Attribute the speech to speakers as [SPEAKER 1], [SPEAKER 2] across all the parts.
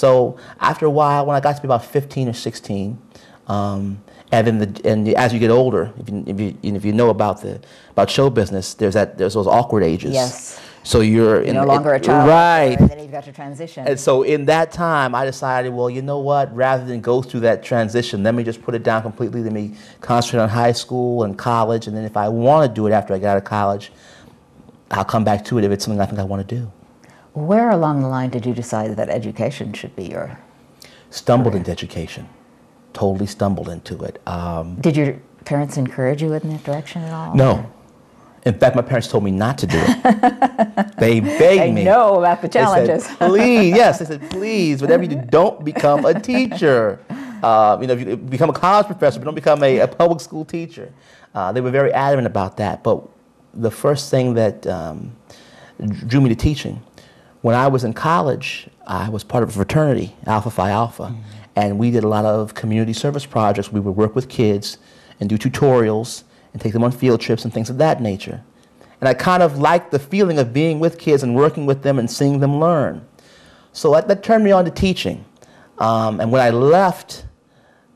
[SPEAKER 1] So after a while, when I got to be about 15 or 16, and then as you get older, if you know about show business, there's those awkward ages.
[SPEAKER 2] Yes.
[SPEAKER 1] So you're
[SPEAKER 2] no longer a child,
[SPEAKER 1] right?
[SPEAKER 2] And then you've got to transition.
[SPEAKER 1] And so in that time, I decided, well, you know what? Rather than go through that transition, let me just put it down completely. Let me concentrate on high school and college, and then if I want to do it after I get out of college, I'll come back to it if it's something I think I want to do.
[SPEAKER 2] Where along the line did you decide that education should be your
[SPEAKER 1] Stumbled
[SPEAKER 2] career?
[SPEAKER 1] into education. Totally stumbled into it.
[SPEAKER 2] Did your parents encourage you in that direction at all?
[SPEAKER 1] No. In fact, my parents told me not to do it. They begged me.
[SPEAKER 2] They know about the challenges.
[SPEAKER 1] They said, please, yes, they said, please, whatever you do, don't become a teacher. If you become a college professor, but don't become a public school teacher. They were very adamant about that. But the first thing that drew me to teaching, when I was in college, I was part of a fraternity, Alpha Phi Alpha, and we did a lot of community service projects. We would work with kids and do tutorials and take them on field trips and things of that nature. And I kind of liked the feeling of being with kids and working with them and seeing them learn. So that turned me on to teaching. And when I left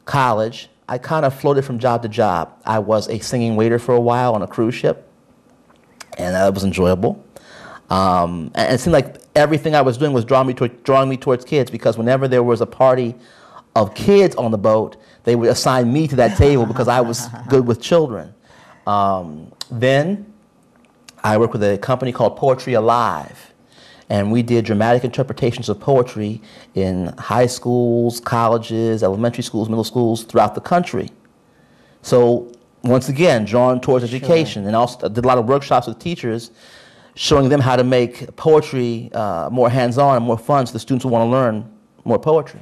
[SPEAKER 1] college, I kind of floated from job to job. I was a singing waiter for a while on a cruise ship, and that was enjoyable. And it seemed like everything I was doing was drawing me towards kids, because whenever there was a party of kids on the boat, they would assign me to that table because I was good with children. Then I worked with a company called Poetry Alive, and we did dramatic interpretations of poetry in high schools, colleges, elementary schools, middle schools throughout the country. So once again, drawn towards education, and also did a lot of workshops with teachers, showing them how to make poetry more hands-on and more fun so the students will want to learn more poetry.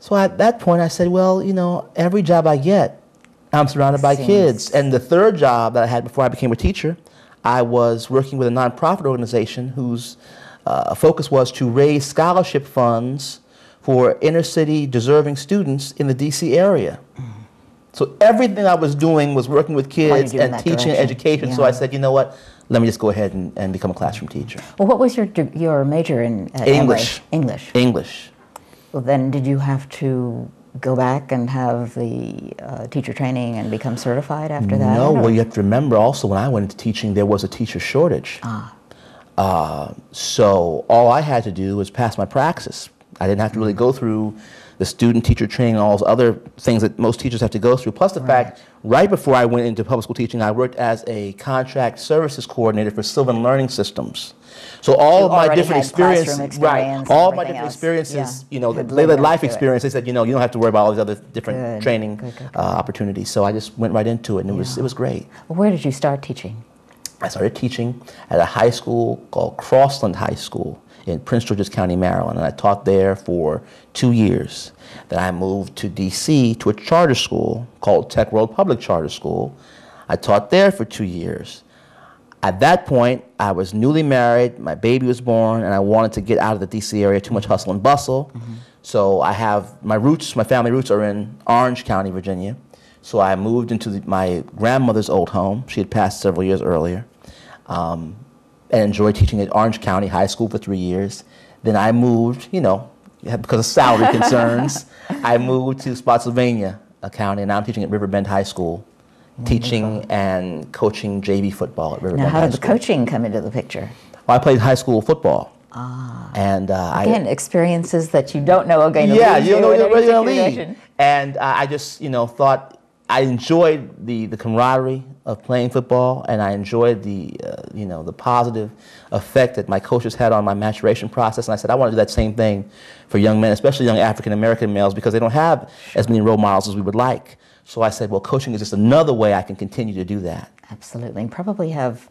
[SPEAKER 1] So at that point I said, well, you know, every job I get, I'm surrounded by kids. And the third job that I had before I became a teacher, I was working with a nonprofit organization whose focus was to raise scholarship funds for inner city deserving students in the DC area. So everything I was doing was working with kids and teaching education. So I said, you know what, let me just go ahead and become a classroom teacher.
[SPEAKER 2] Well, what was your major in
[SPEAKER 1] English.
[SPEAKER 2] English.
[SPEAKER 1] English.
[SPEAKER 2] Well, then did you have to go back and have the teacher training and become certified after that?
[SPEAKER 1] No, well, you have to remember also when I went into teaching, there was a teacher shortage. So all I had to do was pass my praxis. I didn't have to really go through the student teacher training and all those other things that most teachers have to go through. Plus the fact, right before I went into public school teaching, I worked as a contract services coordinator for Sylvan Learning Systems. So all of my different experiences, all my different experiences, you know, they led life experience. They said, you know, you don't have to worry about all these other different training opportunities. So I just went right into it, and it was great.
[SPEAKER 2] Well, where did you start teaching?
[SPEAKER 1] I started teaching at a high school called Crossland High School in Prince George's County, Maryland, and I taught there for 2 years. Then I moved to DC to a charter school called Tech World Public Charter School. I taught there for 2 years. At that point, I was newly married, my baby was born, and I wanted to get out of the DC area, too much hustle and bustle. So I have my roots, my family roots are in Orange County, Virginia. So I moved into my grandmother's old home. She had passed several years earlier. And enjoyed teaching at Orange County High School for 3 years. Then I moved, you know, because of salary concerns, I moved to Spotsylvania County, and now I'm teaching at Riverbend High School, teaching and coaching JV football at Riverbend High School. Now, how did the
[SPEAKER 2] coaching come into the picture?
[SPEAKER 1] Well, I played high school football. And
[SPEAKER 2] again, experiences that you don't know are going to lead you.
[SPEAKER 1] You don't know where you're going to lead. And I just, you know, thought I enjoyed the camaraderie of playing football, and I enjoyed the, you know, the positive effect that my coaches had on my maturation process. And I said, I want to do that same thing for young men, especially young African-American males, because they don't have as many role models as we would like. So I said, well, coaching is just another way I can continue to do that. Absolutely.
[SPEAKER 2] And probably have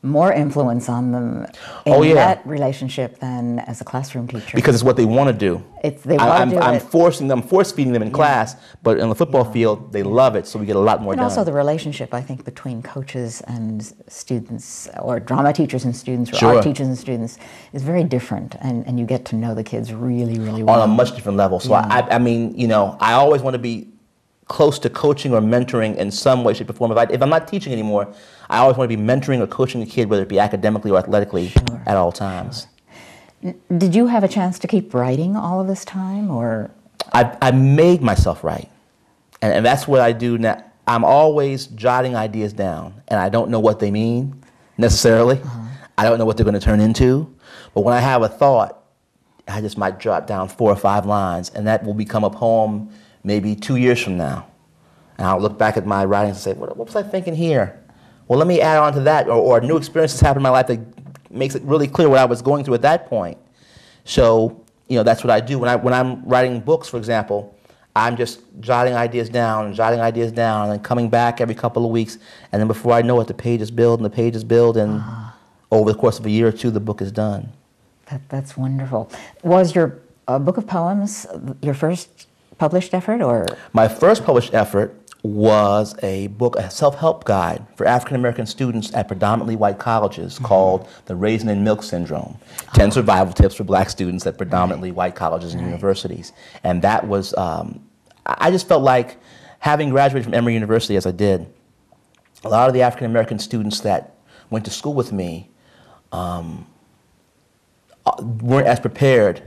[SPEAKER 2] more influence on them in that relationship than as a classroom teacher.
[SPEAKER 1] Because it's what they want to do. I'm force-feeding them in class, but on the football field, they love it, so we get a lot more done.
[SPEAKER 2] And also the relationship, I think, between coaches and students, or drama teachers and students, or art teachers and students, is very different, and you get to know the kids really, really well.
[SPEAKER 1] On a much different level. So I mean, you know, I always want to be close to coaching or mentoring in some way, shape, or form. If I'm not teaching anymore, I always want to be mentoring or coaching a kid, whether it be academically or athletically, at all times.
[SPEAKER 2] Did you have a chance to keep writing all of this time, or?
[SPEAKER 1] I made myself write, and that's what I do now. I'm always jotting ideas down, and I don't know what they mean necessarily. I don't know what they're going to turn into, but when I have a thought, I just might jot down 4 or 5 lines, and that will become a poem maybe 2 years from now. And I'll look back at my writings and say, what was I thinking here? Well, let me add on to that, or a new experience that's happened in my life that makes it really clear what I was going through at that point. So, that's what I do. When I'm writing books, for example, I'm just jotting ideas down, and then coming back every couple of weeks, and then before I know it, the pages build, and over the course of a year or two, the book is done.
[SPEAKER 2] That's wonderful. Was your book of poems your first published effort, or? My
[SPEAKER 1] first published effort was a book, a self-help guide for African-American students at predominantly white colleges called The Raisin and Milk Syndrome, 10 survival tips for black students at predominantly white colleges and universities. And that was, I just felt like, having graduated from Emory University as I did, a lot of the African-American students that went to school with me weren't as prepared.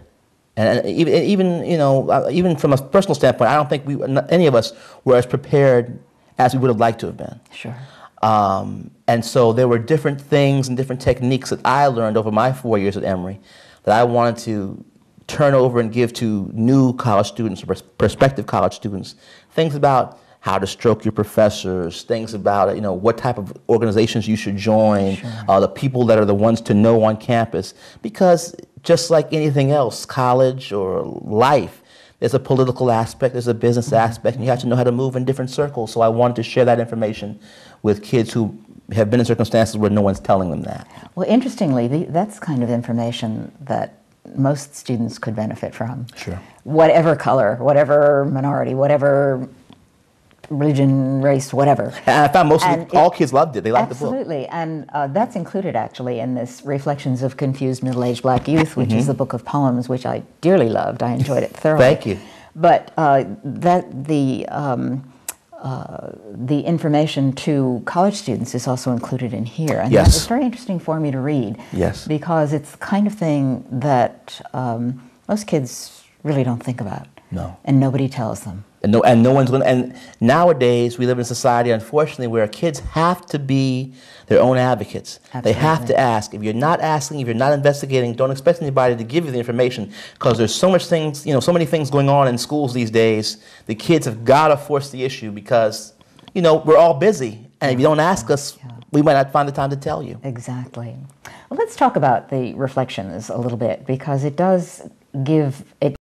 [SPEAKER 1] And even from a personal standpoint, I don't think any of us were as prepared as we would have liked to have been.
[SPEAKER 2] Sure.
[SPEAKER 1] And so there were different things and different techniques that I learned over my 4 years at Emory that I wanted to turn over and give to new college students or prospective college students. Things about how to stroke your professors, things about what type of organizations you should join, the people that are the ones to know on campus. Because just like anything else, college or life, there's a political aspect, there's a business aspect, and you have to know how to move in different circles. So I wanted to share that information with kids who have been in circumstances where no one's telling them that.
[SPEAKER 2] Well, interestingly, that's kind of information that most students could benefit from.
[SPEAKER 1] Sure.
[SPEAKER 2] Whatever color, whatever minority, whatever religion, race, whatever.
[SPEAKER 1] And I found all kids loved it. They liked the book.
[SPEAKER 2] Absolutely, and that's included actually in this Reflections of Confused Middle-Aged Black Youth, which is the book of poems, which I dearly loved. I enjoyed it thoroughly.
[SPEAKER 1] Thank you.
[SPEAKER 2] But the information to college students is also included in here, and
[SPEAKER 1] yes.
[SPEAKER 2] It's very interesting for me to read.
[SPEAKER 1] Yes.
[SPEAKER 2] Because it's the kind of thing that most kids really don't think about.
[SPEAKER 1] No.
[SPEAKER 2] And nobody tells them.
[SPEAKER 1] And no one's going to. And nowadays, we live in a society, unfortunately, where kids have to be their own advocates.
[SPEAKER 2] Absolutely.
[SPEAKER 1] They have to ask. If you're not asking, if you're not investigating, don't expect anybody to give you the information, because there's so much things, so many things going on in schools these days. The kids have got to force the issue because, we're all busy. And if you don't ask us, we might not find the time to tell you.
[SPEAKER 2] Exactly. Well, let's talk about the reflections a little bit, because it does give it